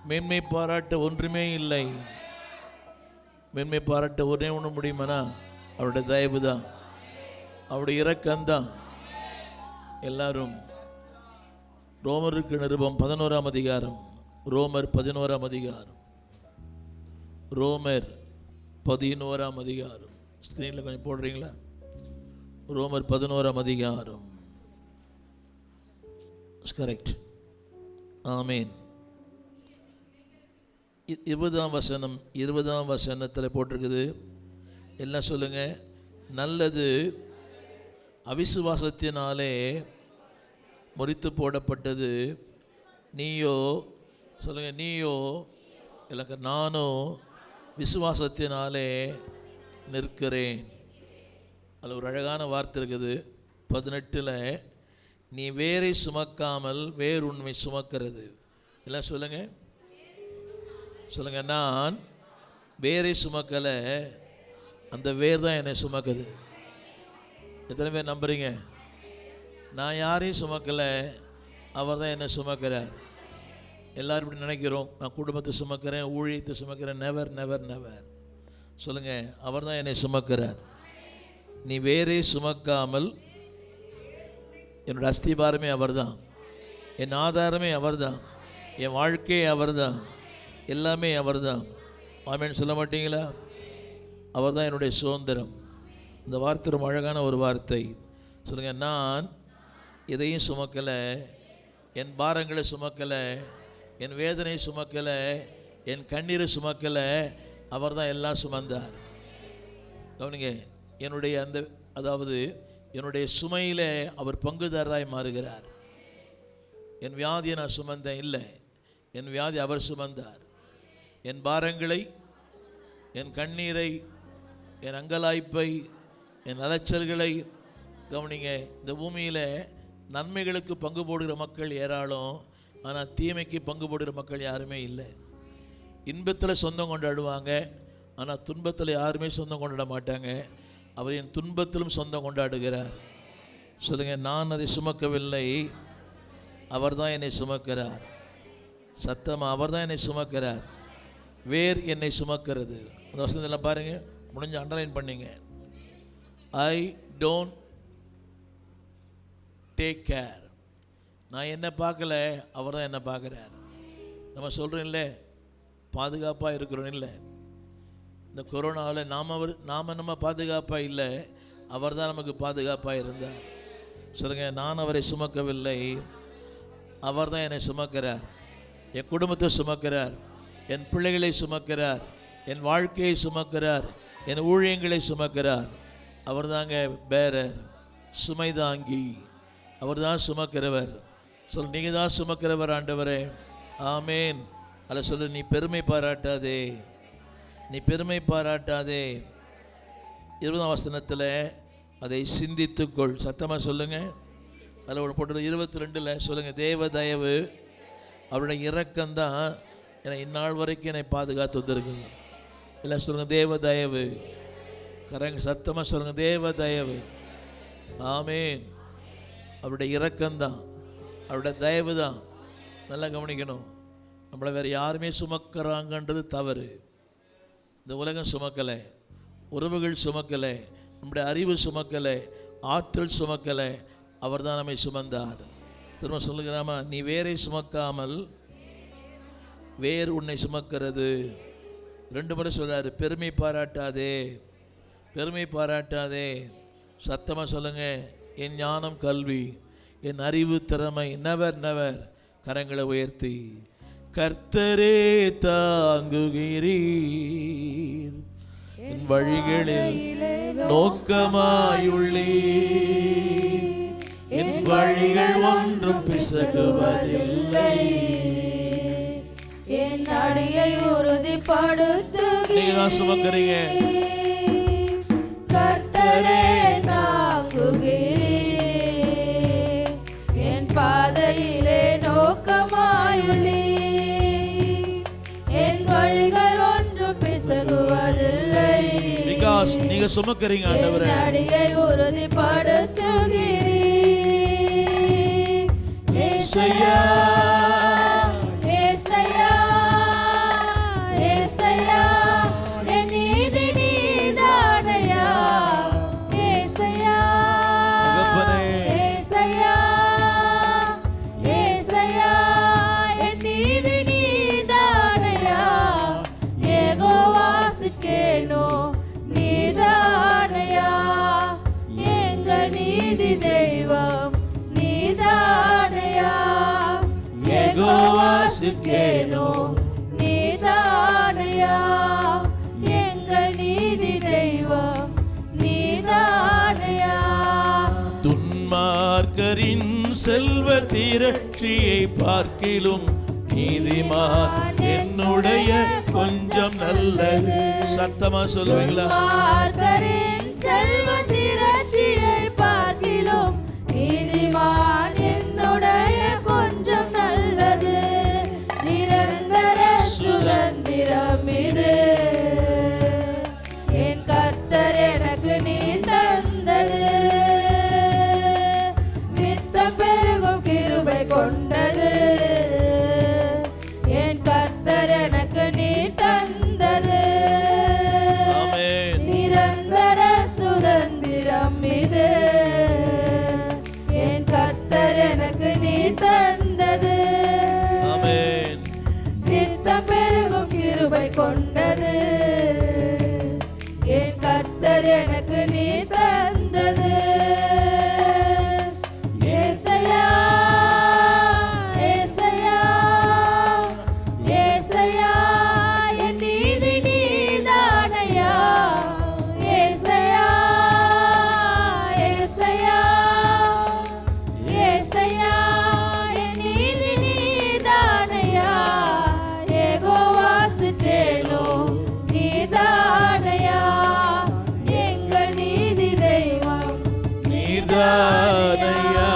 மேன்மை பாராட்ட ஒன்றுமே இல்லை. மேன்மை பாராட்ட ஒன்றே ஒன்று முடியுமானா அவருடைய தயவு தான், அவருடைய இரக்கம்தான். எல்லாரும் ரோமருக்கு நிருபம் 11ஆம் அதிகாரம், ரோமர் 11ஆம் அதிகாரம், ரோமர் 11ஆம் அதிகாரம். ஸ்க்ரீனில் கொஞ்சம் போடுறீங்களா? ரோமர் 11ஆம் அதிகாரம். கரெக்ட். ஆமீன். 20ஆம் வசனத்தில் போட்டிருக்குது. எல்லாம் சொல்லுங்க. நல்லது அவிசுவாசத்தினாலே முறித்து போடப்பட்டது, நீயோ சொல்லுங்க, நீயோ இல்லை நானோ விசுவாசத்தினாலே நிற்கிறேன். அதில் ஒரு அழகான வார்த்தை இருக்குது 18. நீ வேரை சுமக்காமல் வேறு உண்மை சுமக்கிறது. எல்லாம் சொல்லுங்க, சொல்லுங்க. நான் வேரை சுமக்கலை, அந்த வேர் தான் என்னை சுமக்குது. எத்தனை பேர் நம்புறீங்க? நான் யாரையும் சுமக்கலை, அவர் தான் என்னை சுமக்கிறார். எல்லாரும் இப்படி நினைக்கிறோம், நான் குடும்பத்தை சுமக்கிறேன், ஊழியத்தை சுமக்கிறேன். Never never never. சொல்லுங்க, அவர் தான் என்னை சுமக்கிறார். நீ வேரை சுமக்காமல், என்னோட அஸ்திபாரமே அவர் தான், என் ஆதாரமே அவர் தான், என் வாழ்க்கையே அவர் தான், எல்லாமே அவர் தான். ஆமேன்னு சொல்ல மாட்டீங்களா? அவர் தான் என்னுடைய சுதந்திரம். இந்த வார்த்தை ரொம்ப அழகான ஒரு வார்த்தை. சொல்லுங்கள், நான் எதையும் சுமக்கலை, என் பாரங்களை சுமக்கலை, என் வேதனை சுமக்கலை, என் கண்ணீரை சுமக்கலை, அவர் தான் எல்லாம் சுமந்தார். கவனிங்க, என்னுடைய அதாவது என்னுடைய சுமையில் அவர் பங்குதாரராய் மாறுகிறார். என் வியாதியை நான் சுமந்தேன் இல்லை, என் வியாதி அவர் சுமந்தார். என் பாரங்களை, என் கண்ணீரை, என் அங்கலாய்ப்பை, என் அலைச்சல்களை. கவனிங்க, இந்த பூமியில் நன்மைகளுக்கு பங்கு போடுகிற மக்கள் ஏராளம், ஆனால் தீமைக்கு பங்கு போடுகிற மக்கள் யாருமே இல்லை. இன்பத்தில் சொந்தம் கொண்டாடுவாங்க, ஆனால் துன்பத்தில் யாருமே சொந்தம் கொண்டாட மாட்டாங்க. அவர் என் துன்பத்திலும் சொந்தம் கொண்டாடுகிறார். சொல்லுங்கள், நான் அதை சுமக்கவில்லை, அவர் தான் என்னை சுமக்கிறார். சத்தமாக அவர் தான் என்னை சுமக்கிறார். வேர் என்னை சுமக்கிறது. அந்த வசனத்தெல்லாம் பாருங்கள், முடிஞ்ச அண்டர்லைன் பண்ணிங்க. I don't take care. நான் என்ன பார்க்கல, அவர் தான் என்ன பார்க்குறார். நம்ம சொல்கிறோம் இல்லை, பாதுகாப்பாக இருக்கிறோம் இல்லை. இந்த கொரோனாவில் நாம் நம்ம பாதுகாப்பாக இல்லை, அவர் தான் நமக்கு பாதுகாப்பாக இருந்தார். சொல்லுங்கள், நான் அவரை சுமக்கவில்லை, அவர் தான் என்னை சுமக்கிறார். என் குடும்பத்தை சுமக்கிறார், என் பிள்ளைகளை சுமக்கிறார், என் வாழ்க்கையை சுமக்கிறார், என் ஊழியங்களை சுமக்கிறார். அவர் தாங்க பேரர், சுமை தாங்கி, அவர் தான் சுமக்கிறவர். சொல், நீங்கள் தான் சுமக்கிறவர் ஆண்டவரே. ஆமேன். அதில் சொல்லு, நீ பெருமை பாராட்டாதே, நீ பெருமை பாராட்டாதே. 20ஆம் வசனத்தில் அதை சிந்தித்துக்கொள். சத்தமாக சொல்லுங்கள். அதில் ஒன்று போட்டது 22 சொல்லுங்கள், தேவ தயவு அவருடைய இரக்கம்தான் என்னை இந்நாள் வரைக்கும் என்னை பாதுகாத்து வந்திருக்குது. இல்லை சொல்லுங்கள், தேவ தயவு. கரங்க சத்தமாக சொல்லுங்கள், தேவ தயவு. ஆமேன். அவருடைய இரக்கம்தான், அவருடைய தயவு தான். நல்லா கவனிக்கணும், நம்மளை வேறு யாருமே சுமக்கிறாங்கன்றது தவறு. இந்த உலகம் சுமக்கலை, உறவுகள் சுமக்கலை, நம்முடைய அறிவு சுமக்கலை, ஆற்றல் சுமக்கலை, அவர் தான் நம்மை சுமந்தார். திரும்ப சொல்லுகிறாமா, நீ வேரை சுமக்காமல் வேறு உன்னை சுமக்கிறது. 2 முறை சொல்கிறாரு, பெருமை பாராட்டாதே, பெருமை பாராட்டாதே. சத்தமாக சொல்லுங்கள், என் ஞானம் கல்வி, என் அறிவு திறமை. Never never. கரங்களை உயர்த்தி, கர்த்தரே தாங்குகிறீர், என் வழிகளில் நோக்கமாயுள்ளீர், என் வழிகள் ஒன்றும் பிசகுவதில்லை, என் அடியை உறுதிப்படுத்துகிறீர், சுமக்கிறீங்க. கர்த்தரே தாங்குகிறீர், என் பாதையிலே நோக்கமாயுள்ளீர், என் வழிகள் ஒன்றும் பிசகுவதில்லை. நீங்க சுமக்கிறீங்க ஆண்டவரே. என் அடியை உறுதிப்படுத்துகிறீர். ஏசையா, ஏசையா, விசுவாசித்தேனோ நீதானையா எங்கள் நீதி தெய்வம் நீதானையா. துன்மார்க்கரின் செல்வ திரட்சியை பார்க்கிலும் நீதிமான் என்னுடைய கொஞ்சம் நல்லது. சத்தமா சொல்லுவீங்களா? துன்மார்க்கரின் செல்வ திரட்சியை பார்க்கிலும் நீதிமான் என்னுடைய கொஞ்சம் நல்லது. நிரந்தர சுதந்திரம் இது என் கர்த்தர் எனக்கு நீ தந்தது. நித்தம் பெருகும் கிருபை கொண்டது என் கர்த்தர் எனக்கு நீ தந்தது. நிரந்தர சுதந்திரம் இது என் கர்த்தர் எனக்கு நீ தந்தது. நித்தம் பெருகும் கிருபை கொண்டது என் கர்த்தர் எனக்கு நீ தந்தது. ஏசையா ஏசையா ஏசையா என் நீதி நீதானையா. ஏசையா ஏசையா ஏசையா என் நீதி நீதானையா. யெகோவா சிட்டேனோ நீதானையா எங்கள் நீதி தெய்வம் நீதானையா.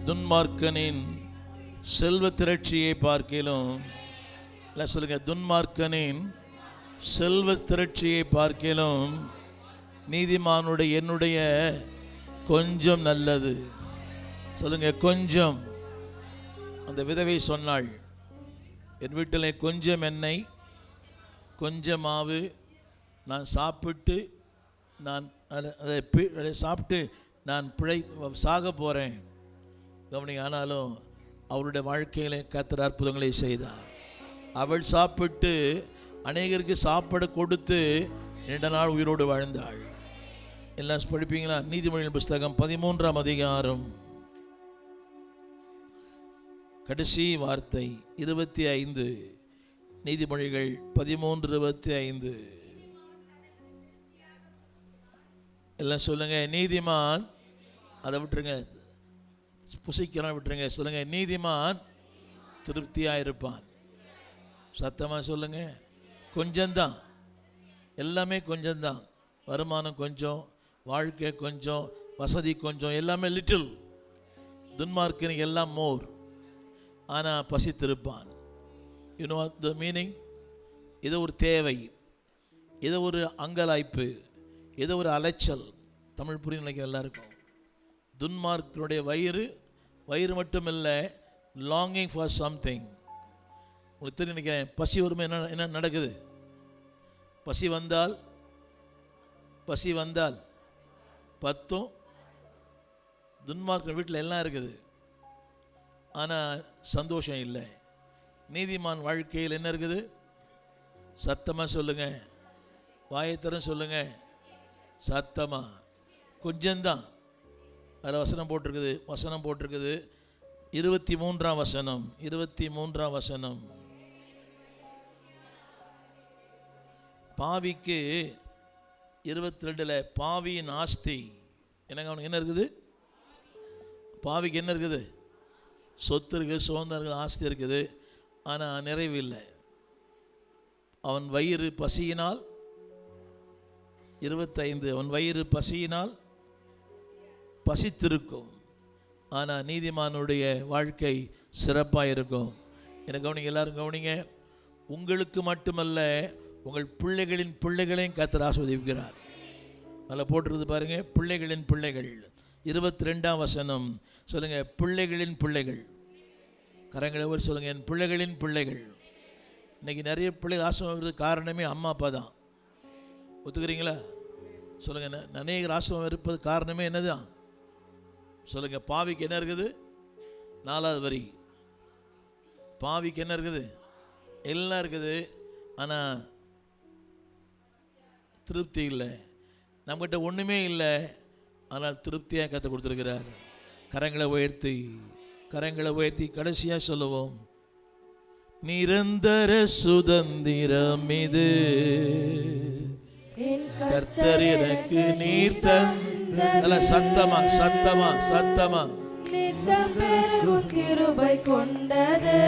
துன்மார்க்கனின் செல்வ திரட்சியை பார்க்கிலும், இல்லை சொல்லுங்க, துன்மார்க்கனின் செல்வ திரட்சியை பார்க்கிலும் நீதிமானுடைய என்னுடைய கொஞ்சம் நல்லது. சொல்லுங்க, கொஞ்சம். அந்த விதவை சொன்னாள், என் வீட்டில் கொஞ்சம் எண்ணெய் கொஞ்சம் மாவு, நான் சாப்பிட்டு நான் அதை சாப்பிட்டு நான் சாக போகிறேன். கவனி, ஆனாலும் அவருடைய வாழ்க்கையில் கர்த்தர் அற்புதங்களை செய்தார். அவள் சாப்பிட்டு அநேகருக்கு சாப்பிட கொடுத்து நீண்ட நாள் உயிரோடு வாழ்ந்தாள். எல்லாம் படிப்பீங்களா? நீதிமொழியின் புஸ்தகம் 13ஆம் அதிகாரம் கடைசி வார்த்தை 25. நீதிமொழிகள் 13:25. எல்லாம் சொல்லுங்க, நீதிமான், அதை விட்டுருங்க, புசிக்கிறான் விட்டுருங்க. சொல்லுங்க, நீதிமான் திருப்தியாக இருப்பான். சத்தமாக சொல்லுங்க. கொஞ்சம்தான், எல்லாமே கொஞ்சம்தான். வருமானம் கொஞ்சம், வாழ்க்கை கொஞ்சம், வசதி கொஞ்சம், எல்லாமே லிட்டில். துன்மார்க்கனுக்கு எல்லாம் மோர், ஆனால் பசித்திருப்பான். You know the meaning? இது ஒரு தேவை, இது ஒரு அங்கலாய்ப்பு, இது ஒரு அலைச்சல். தமிழ் புரியும் நினைக்கிற எல்லாருக்கும். துன்மார்க்கனுடைய வயிறு மட்டும் இல்லை, லாங்கிங் ஃபார் சம்திங். உங்களுக்கு தெரியும் நினைக்கிறேன். பசி வருமே என்ன நடக்குது? பசி வந்தால் பத்தும். துன்மார்க்கன் வீட்டில் எல்லாம் இருக்குது, ஆனால் சந்தோஷம் இல்லை. நீதிமான் வாழ்க்கையில் என்ன இருக்குது? சத்தமாக சொல்லுங்க, வாயத்தரம் சொல்லுங்க, சத்தமாக. கொஞ்சம்தான். அதில் வசனம் போட்டிருக்குது 23ஆம் வசனம். 23ஆம் வசனம். பாவிக்கு 22ல் பாவியின் ஆஸ்தி என்னங்க? அவனுக்கு என்ன இருக்குது? பாவிக்கு என்ன இருக்குது? சொத்து இருக்குது, சுதந்திரம் இருக்குது, ஆஸ்தி இருக்குது, ஆனால் நிறைவு இல்லை. அவன் வயிறு பசியினால் 25, அவன் வயிறு பசியினால் பசித்திருக்கும், ஆனால் நீதிமானுடைய வாழ்க்கை சிறப்பாக இருக்கும். எனக்கு கவனிங்க, எல்லாரும் கவனிங்க. உங்களுக்கு மட்டுமல்ல, உங்கள் பிள்ளைகளின் பிள்ளைகளையும் கர்த்தர் ஆசீர்வதிக்கிறார். அதில் போட்டிருக்குது பாருங்க, பிள்ளைகளின் பிள்ளைகள். 22ஆம் வசனம். சொல்லுங்க, பிள்ளைகளின் பிள்ளைகள். கரங்களை ஒரு சொல்லுங்க, என் பிள்ளைகளின் பிள்ளைகள். இன்னைக்கு நிறைய பிள்ளைகள் ஆசீர்வாதம் காரணமே அம்மா அப்பா தான். ஒத்துக்கிறீங்களா? சொல்லுங்க, அநேகர் ஆசீர்வாதம் இருப்பது காரணமே என்னதான்? சொல்லுங்க, பாவிக்கு என்ன இருக்குது? 4வது வரி. பாவிக்கு என்ன இருக்குது? எல்லாம் இருக்குது, ஆனால் திருப்தி இல்லை. நம்மகிட்ட ஒன்றுமே இல்லை, ஆனால் திருப்தியாக கற்றுக் கொடுத்துருக்கிறார். கரங்களை உயர்த்தி கடைசியாக சொல்லுவோம், நிரந்தர சுதந்திரம் இது என் கர்த்தர் எனக்கு நீர் தந்த சத்தமா சத்தமா சத்தமா நித்தம் பெருகும் கிருபை கொண்டது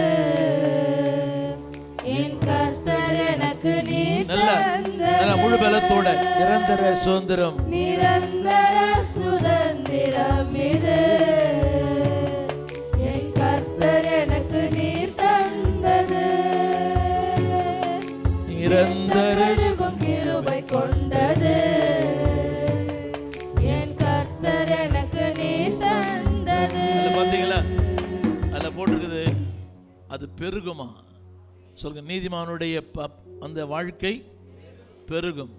என் கர்த்தர் எனக்கு நீர் நல்ல முழு பலத்தோட நிரந்தர சுதந்திரம் நிரந்தர சுதந்திரம் இது என் கர்த்தர் எனக்கு நீர் தந்தது நிரந்தர பெருகும் கிருபை கொண்டது என் கர்த்தர் எனக்கு நீர் தந்தது. பாத்தீங்களா அதுல போட்டிருக்குது அது பெருகுமா சொல்லுங்க. நீதிமானுடைய அந்த வாழ்க்கை பெருகும்.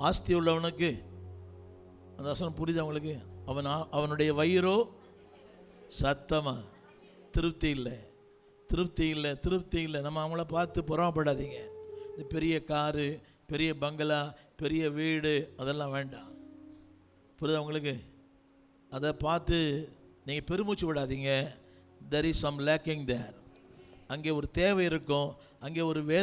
ஆஸ்தி உள்ளவனுக்கு அந்த வசனம் புரியுது அவங்களுக்கு. அவனுடைய வயிறோ சத்தமா திருப்தி இல்லை திருப்தி இல்லை திருப்தி இல்லை. நம்ம அவங்கள பார்த்து பொறாமப்படாதீங்க. இந்த பெரிய காரு பெரிய பங்களா பெரிய வீடு அதெல்லாம் வேண்டாம். புரியுது அவங்களுக்கு. அதை பார்த்து நீங்கள் பெருமூச்சு விடாதீங்க. there is some lacking there. அங்கே ஒரு தேவை இருக்கும், அங்கே ஒரு வேதனை